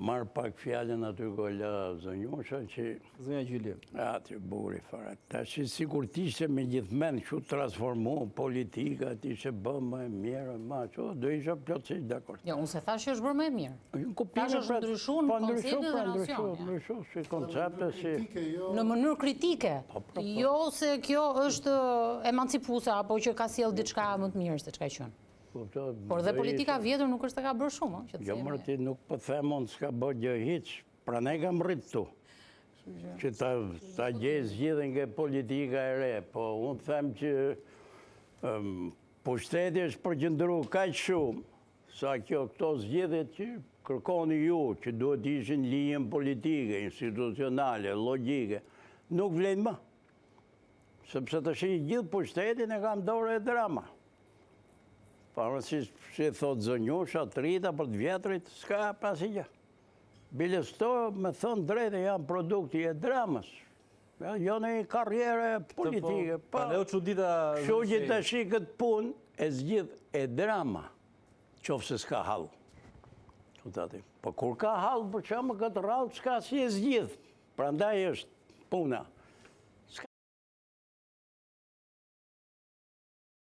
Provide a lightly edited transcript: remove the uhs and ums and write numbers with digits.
marë pak fjallën aty golla Zënjosha që... Zënja Gjyli. Aty buri fare. Ta që sikur t'ishte me gjithmen që transformu politika, t'ishe bë më e mirë, do isha plotësisht dakord. Jo, unë se thash që është bërë më e mirë. Thash është ndryshu në konceptet dhe nacionja. Ndryshu, si koncepte, si... Në mënyrë kritike. Jo se kjo është emancipuese, apo që ka sjell diçka më të mirë se çka qenë. Por dhe politika vjetër nuk është të ka bërë shumë. Jo, mërë ti nuk po them unë s'ka bërë gjë hiq, pra ne kam rritë tu. Që ta gjezë gjithë nga politika e re, po unë them që pushteti është përgjëndru kaq shumë, sa këto zgjedhjet që kërkoni ju, që duhet ishin linjën politike, institucionale, logjike, nuk vlen më. Sepse të shi gjithë pushtetin e kam dorë e drama. Parësisht që thotë Zënjosha, të rrita për të vjetrit, s'ka pasi gjë. Bilesto, me thënë drejtë, janë produkti e dramës. Jo në i karriere politike. Kështu që të shi këtë punë, e zgjidh e drama, qofë se s'ka halë. Po kur ka halë, për që më këtë rallë, s'ka si e zgjidh. Pra ndaj është puna.